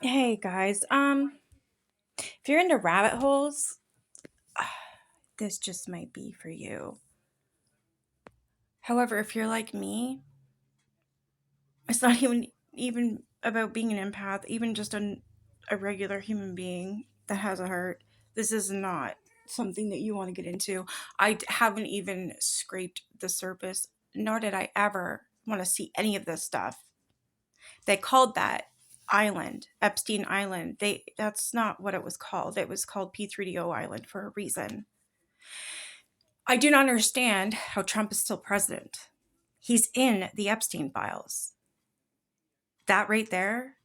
Hey guys, if you're into rabbit holes, this just might be for you. However, if you're like me, it's not even about being an empath, even just a regular human being that has a heart. This is not something that you want to get into. Haven't even scraped the surface, nor did I ever want to see any of this stuff. They called that island Epstein Island. That's not what it was called. It was called P3DO Island for a reason. I do not understand how Trump is still president. He's in the Epstein files. That right there,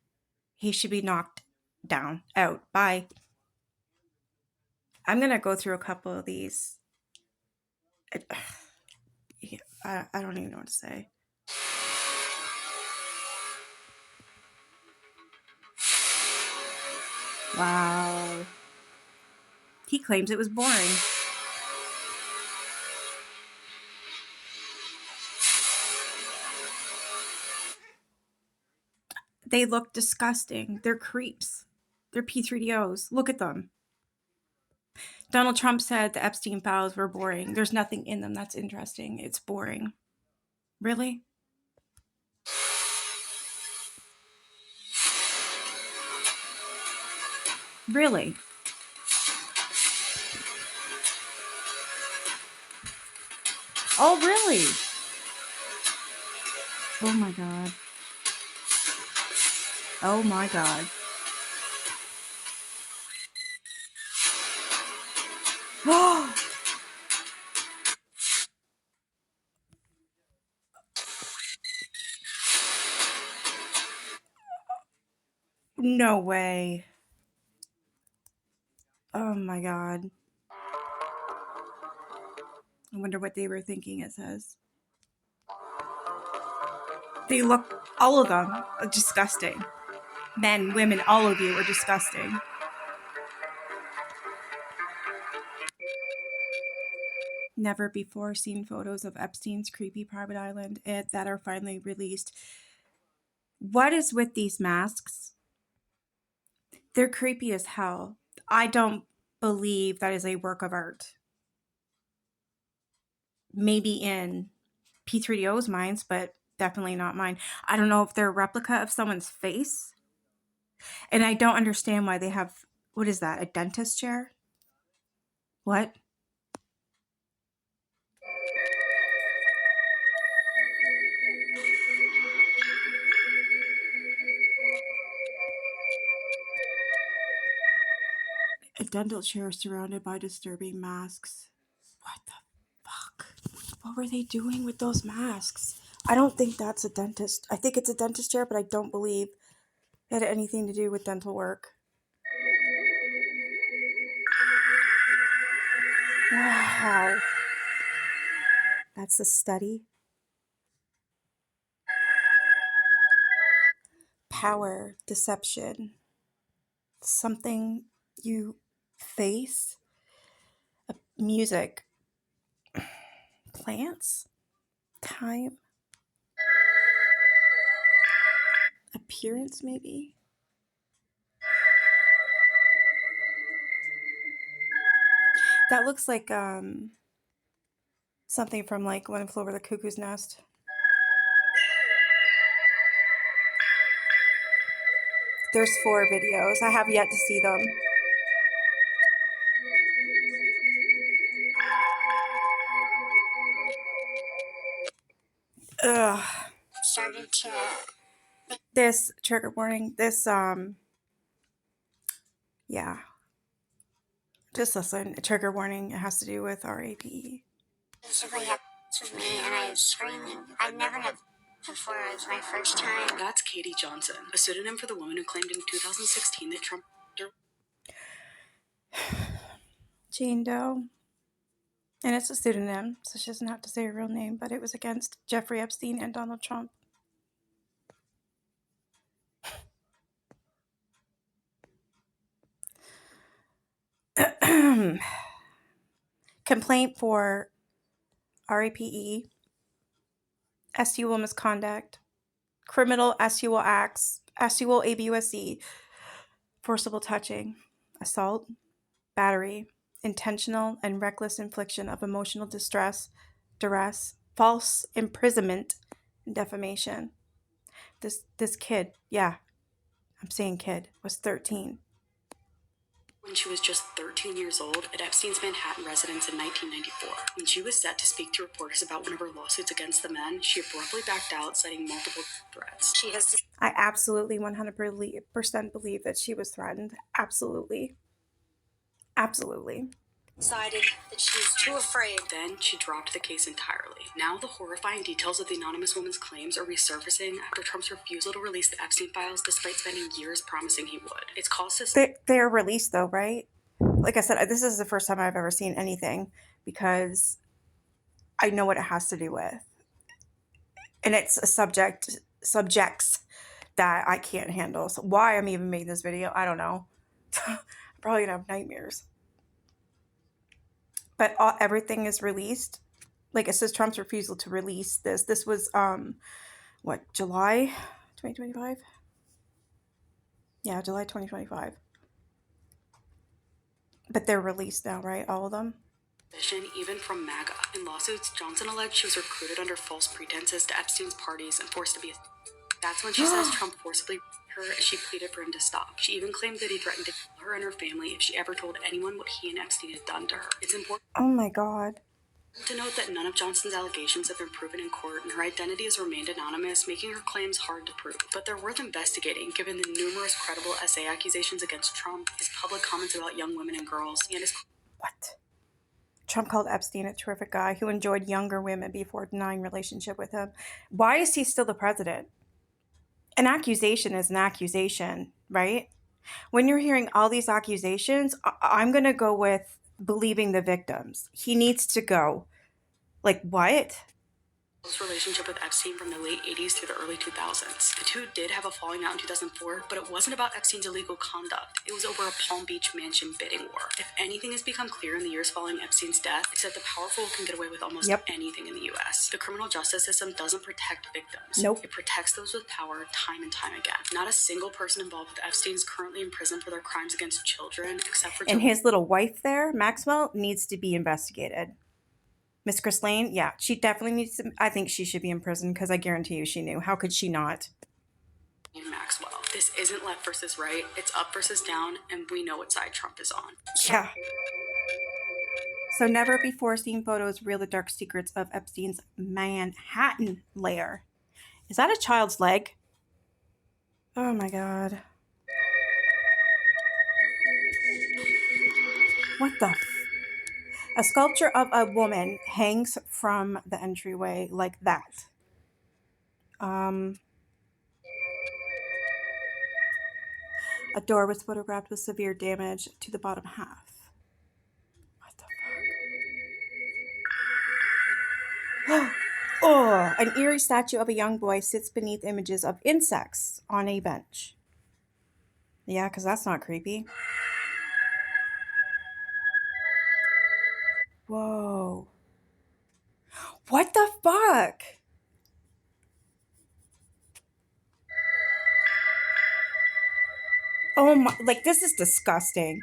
he should be knocked down, out. Bye. I'm going to go through a couple of these. I don't even know what to say. Wow. He claims it was boring. They look disgusting. They're creeps. They're P3DOs. Look at them. Donald Trump said the Epstein files were boring. There's nothing in them that's interesting. It's boring. Really? Really? Oh, really? Oh my God. Oh my God. No way. Oh my God. I wonder what they were thinking, it says. They look, all of them, are disgusting. Men, women, all of you are disgusting. Never before seen photos of Epstein's creepy private island that are finally released. What is with these masks? They're creepy as hell. I don't believe that is a work of art. Maybe in P3DO's minds, but definitely not mine. I don't know if they're a replica of someone's face. And I don't understand why they have, what is that, a dentist chair? What? A dental chair surrounded by disturbing masks. What the fuck? What were they doing with those masks? I don't think that's a dentist. I think it's a dentist chair, but I don't believe it had anything to do with dental work. Wow. That's a study. Power, deception. Something you face. Music. Plants. Time. Appearance, maybe. That looks like something from like One Flew Over the Cuckoo's Nest. There's 4 videos. I have yet to see them. Ugh. Started to. This trigger warning. This yeah. Just listen. Trigger warning. It has to do with RAPE. Basically, with me, and I was screaming. I never have before. It was my first time. That's Katie Johnson, a pseudonym for the woman who claimed in 2016 that Trump. Jane Doe. And it's a pseudonym, so she doesn't have to say her real name, but it was against Jeffrey Epstein and Donald Trump. Complaint for RAPE, SUL misconduct, criminal SUL acts, SUL ABUSC, forcible touching, assault, battery, intentional and reckless infliction of emotional distress, duress, false imprisonment, and defamation. This kid, yeah, I'm saying kid, was 13. When she was just 13 years old at Epstein's Manhattan residence in 1994. When she was set to speak to reporters about one of her lawsuits against the men, she abruptly backed out, citing multiple threats. I absolutely 100% believe that she was threatened. Absolutely. Absolutely. Decided that she was too afraid. Then she dropped the case entirely. Now the horrifying details of the anonymous woman's claims are resurfacing after Trump's refusal to release the Epstein files despite spending years promising he would. It's caused us. They're released though, right? Like I said, this is the first time I've ever seen anything because I know what it has to do with. And it's a subjects that I can't handle. So why I'm even making this video, I don't know. I'm probably gonna have nightmares. But everything is released. Like it says Trump's refusal to release this. This was what, July 2025? Yeah, July 2025. But they're released now, right? All of them? Even from MAGA. In lawsuits, Johnson alleged she was recruited under false pretenses to Epstein's parties and forced to be. That's when she says Trump forcibly raped her as she pleaded for him to stop. She even claimed that he threatened to kill her and her family if she ever told anyone what he and Epstein had done to her. It's important Oh my God. to note that none of Johnson's allegations have been proven in court, and her identity has remained anonymous, making her claims hard to prove. But they're worth investigating, given the numerous credible essay accusations against Trump, his public comments about young women and girls, and his. What? Trump called Epstein a terrific guy who enjoyed younger women before denying relationship with him. Why is he still the president? An accusation is an accusation, right? When you're hearing all these accusations, I'm going to go with believing the victims. He needs to go. Like, what? Relationship with Epstein from the late 80s through the early 2000s. The two did have a falling out in 2004, but it wasn't about Epstein's illegal conduct. It was over a Palm Beach mansion bidding war. If anything has become clear in the years following Epstein's death, it's that the powerful can get away with almost anything in the US. The criminal justice system doesn't protect victims. Nope. It protects those with power time and time again. Not a single person involved with Epstein is currently in prison for their crimes against children, except for. And his little wife there, Maxwell, needs to be investigated. Miss Chris Lane, yeah, she definitely needs to. I think she should be in prison because I guarantee you she knew. How could she not? Maxwell. This isn't left versus right. It's up versus down, and we know what side Trump is on. Yeah. So never before seen photos reveal the dark secrets of Epstein's Manhattan lair. Is that a child's leg? Oh my God. What the A sculpture of a woman hangs from the entryway like that. A door was photographed with severe damage to the bottom half. What the fuck? Oh, an eerie statue of a young boy sits beneath images of insects on a bench. Yeah, because that's not creepy. Whoa. What the fuck? Oh my, like this is disgusting.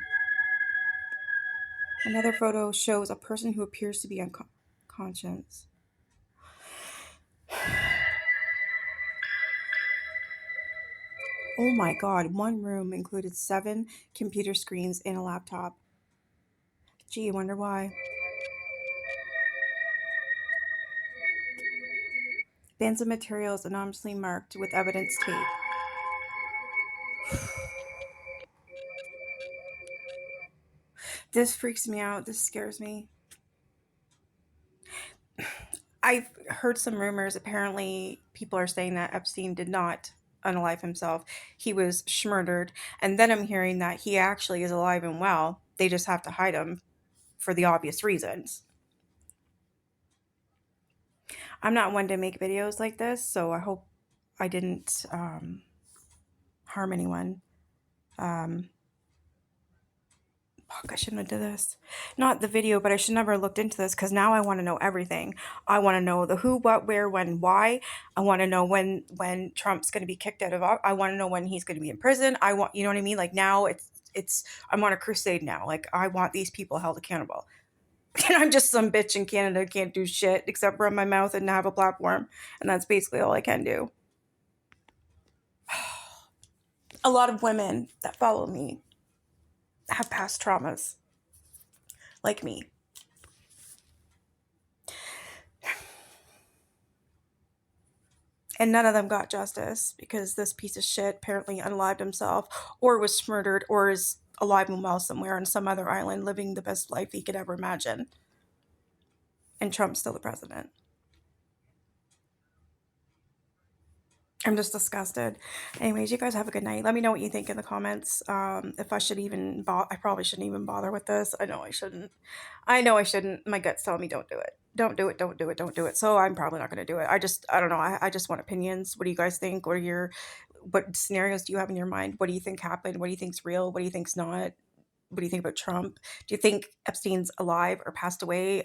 Another photo shows a person who appears to be unconscious. Oh my God, one room included 7 computer screens and a laptop. Gee, I wonder why. Bins of materials anonymously marked with evidence tape. This freaks me out. This scares me. I've heard some rumors. Apparently, people are saying that Epstein did not unalive himself. He was murdered. And then I'm hearing that he actually is alive and well. They just have to hide him for the obvious reasons. I'm not one to make videos like this, so I hope I didn't harm anyone. Fuck, I shouldn't have did this. Not the video, but I should never have looked into this because now I want to know everything. I want to know the who, what, where, when, why. I want to know when Trump's going to be kicked out of. I want to know when he's going to be in prison. I want, you know what I mean? Like now it's I'm on a crusade now. Like I want these people held accountable. And I'm just some bitch in Canada who can't do shit except run my mouth and have a platform, and that's basically all I can do. A lot of women that follow me have past traumas, like me. And none of them got justice because this piece of shit apparently unalived himself or was murdered or is alive and well somewhere on some other island living the best life he could ever imagine. And Trump's still the president. I'm just disgusted. Anyways, you guys have a good night. Let me know what you think in the comments. If I should even I probably shouldn't even bother with this. I know I shouldn't. I know I shouldn't. My gut's telling me don't do it. Don't do it. Don't do it. Don't do it. So I'm probably not going to do it. I don't know. I just want opinions. What do you guys think? What scenarios do you have in your mind? What do you think happened? What do you think's real? What do you think's not? What do you think about Trump? Do you think Epstein's alive or passed away?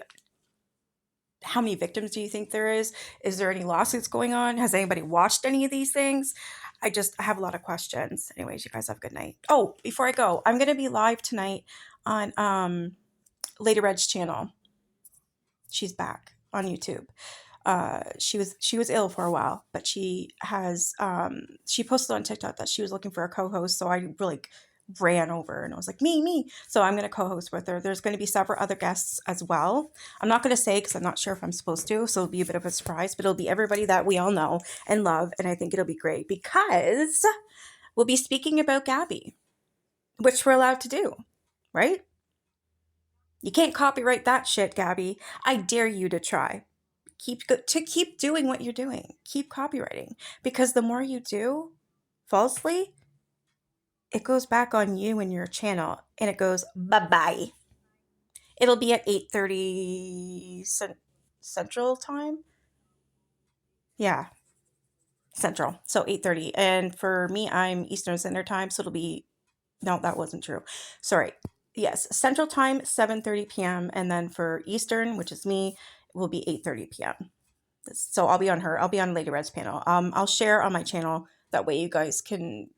How many victims do you think there is? Is there any lawsuits going on? Has anybody watched any of these things? I have a lot of questions. Anyways, you guys have a good night. Oh, before I go, I'm going to be live tonight on Lady Red's channel. She's back on YouTube. She was ill for a while, but she posted on TikTok that she was looking for a co-host. So I really ran over and I was like, me. So I'm going to co-host with her. There's going to be several other guests as well. I'm not going to say because I'm not sure if I'm supposed to. So it'll be a bit of a surprise, but it'll be everybody that we all know and love. And I think it'll be great because we'll be speaking about Gabby, which we're allowed to do, right? You can't copyright that shit, Gabby. I dare you to try. Keep doing what you're doing. Keep copywriting because the more you do falsely, it goes back on you and your channel and it goes bye-bye. It'll be at 8:30 Central time. Yeah, Central. So 8:30. And for me, I'm Eastern Standard Time, so it'll be no, that wasn't true. Sorry. Yes, Central Time 7:30 p.m. and then for Eastern, which is me, it will be 8:30 p.m. So I'll be on Lady Red's panel. I'll share on my channel. That way you guys can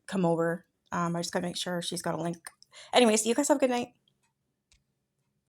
come over. I just gotta make sure she's got a link. Anyways, you guys have a good night.